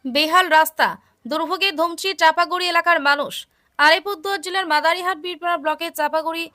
বেহাল রাস্তা, দুর্ভোগে ধুমছি চাপাগুড়ি এলাকার মানুষ। আলিপুরদুয়ার জেলার মাদারিহাট বীরপাড়া ব্লকের চাপাগুড়ি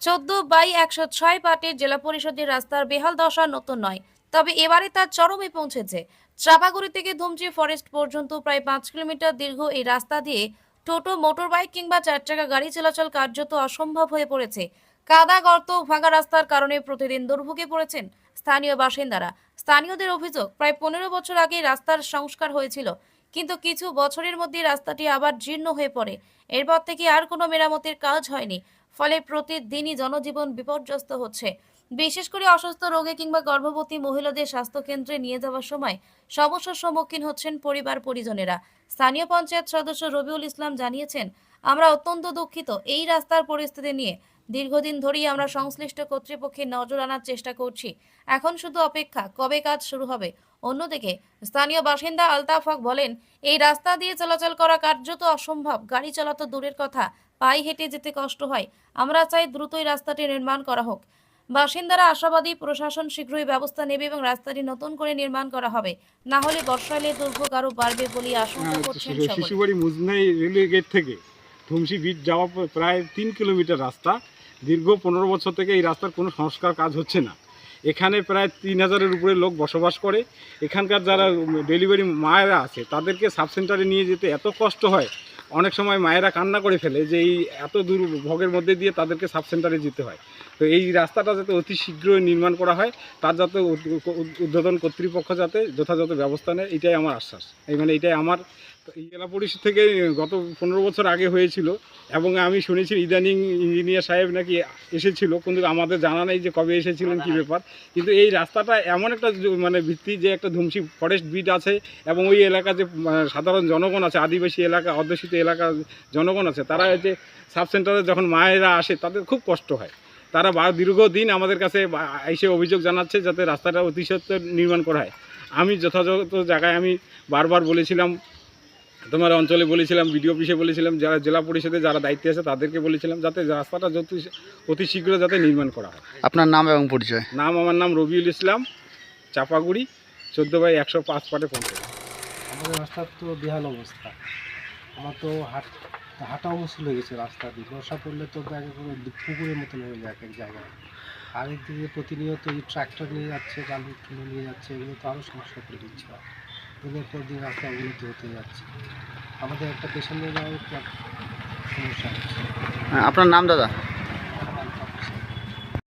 14/106 পাটের জেলা পরিষদের রাস্তার বেহাল দশা নতুন নয়, তবে এবারে তার চরমে পৌঁছেছে। চাপাগুড়ি থেকে ধুমচি ফরেস্ট পর্যন্ত প্রায় 5 কিলোমিটার দীর্ঘ এই রাস্তা দিয়ে টোটো, মোটরবাইক কিংবা 4 চাকা গাড়ি চলাচল কার্যত অসম্ভব হয়ে পড়েছে। কাদা, গর্ত, ভাঙা রাস্তার কারণে প্রতিদিন দুর্ভোগে পড়েছেন স্থানীয় বাসিন্দারা। স্থানীয়দের অভিযোগ, প্রায় 15 বছর আগে রাস্তার সংস্কার হয়েছিল, কিন্তু কিছু বছরের মধ্যে রাস্তাটি আবার জীর্ণ হয়ে পড়ে। এরপর থেকে আর কোনো মেরামতের কাজ হয়নি, ফলে প্রতিদিনই জনজীবন বিপর্যস্ত হচ্ছে। বিশেষ করে অসুস্থ রোগী কিংবা গর্ভবতী মহিলাদের স্বাস্থ্যকেন্দ্রে নিয়ে যাওয়ার সময় সমস্যার সম্মুখীন হচ্ছেন পরিবার পরিজনেরা। স্থানীয় পঞ্চায়েত সদস্য রবিউল ইসলাম জানিয়েছেন, আমরা অত্যন্ত দুঃখিত এই রাস্তার পরিস্থিতি নিয়ে। দীর্ঘদিন ধরেই আমরা সংশ্লিষ্ট কর্তৃপক্ষের নজর আনার চেষ্টা করছি। এখন শুধু অপেক্ষা কবে কাজ শুরু হবে। অন্যদিকে স্থানীয় বাসিন্দা আলতাফ হক বলেন, এই রাস্তা দিয়ে চলাচল করা কার্যত অসম্ভব। গাড়ি চলা তো দূরের কথা, পায়ে হেঁটে যেতে কষ্ট হয়। আমরা চাই দ্রুতই রাস্তাটি নির্মাণ করা হোক। বাসিন্দারা আশাবাদী, প্রশাসন শীঘ্রই ব্যবস্থা নেবে এবং রাস্তাটি নতুন করে নির্মাণ করা হবে। না হলে বর্ষায় দুর্ভোগ আরো বাড়বে বলে আশঙ্কা করছেন সকলে। শিশুবাড়ি মুজনাই রেলওয়ে গেট থেকে ধুমসি বিট যাওয়া প্রায় 3 কিলোমিটার রাস্তা। দীর্ঘ 15 বছর থেকে এই রাস্তার কোনো সংস্কার কাজ হচ্ছে না। এখানে প্রায় 3000-এর উপরে লোক বসবাস করে। এখানকার যারা ডেলিভারি মায়েরা আছে তাদেরকে সাবসেন্টারে নিয়ে যেতে এত কষ্ট হয়, অনেক সময় মায়েরা কান্না করে ফেলে যে এই এত দুর্ভোগের মধ্যে দিয়ে তাদেরকে সাবসেন্টারে যেতে হয়। তো এই রাস্তাটা যাতে অতি শীঘ্রই নির্মাণ করা হয়, তার যাতে ঊর্ধ্বতন কর্তৃপক্ষ যাতে যথাযথ ব্যবস্থা নেয়, এটাই আমার আশ্বাস। এটাই আমার। এই জেলা পরিষদ থেকে গত 15 বছর আগে হয়েছিল এবং আমি শুনেছি ইদানিং ইঞ্জিনিয়ার সাহেব নাকি এসেছিল, কিন্তু আমাদের জানা নেই যে কবে এসেছিলেন কী ব্যাপার। কিন্তু এই রাস্তাটা এমন একটা মানে ভিত্তি, যে একটা ধুমসি ফরেস্ট বিট আছে এবং ওই এলাকা যে সাধারণ জনগণ আছে, আদিবাসী এলাকা, অধ্যুষিত এলাকার জনগণ আছে, তারা যে সাবসেন্টারে যখন মায়েরা আসে তাদের খুব কষ্ট হয়। তারা দীর্ঘদিন আমাদের কাছে এসে অভিযোগ জানাচ্ছে যাতে রাস্তাটা অতি সত্বর নির্মাণ করা হয়। আমি যথাযথ জায়গায় আমি বারবার বলেছিলাম, তোমার অঞ্চলে বলেছিলাম, বিডিও অফিসে বলেছিলাম, যারা জেলা পরিষদে যারা দায়িত্বে আছে তাদেরকে বলেছিলাম যাতে রাস্তাটা অতি শীঘ্র যাতে নির্মাণ করা হয়। আপনার নাম এবং পরিচয়? আমার নাম রবিউল ইসলাম, চাপাগুড়ি 14/105 পাটে পঞ্চায়েত। আমাদের রাস্তার তো বেহাল অবস্থা। আমার তো হাঁটাও মুশকিল হয়ে গেছে রাস্তা দিয়ে। বর্ষা পড়লে তো একেবারে পুকুরের মতন হয়ে যায় এক এক জায়গায়। আর একদিকে প্রতিনিয়ত এই ট্রাক্টর নিয়ে যাচ্ছে, জালু টুলু নিয়ে যাচ্ছে, এগুলো তো আরও সমস্যা করে দিচ্ছে। দিনের পর দিন রাস্তা অবনতি হতে যাচ্ছে। আমাদের একটা পেশেন্ট নিয়ে যাওয়ার সমস্যা হচ্ছে। আপনার নাম দাদা?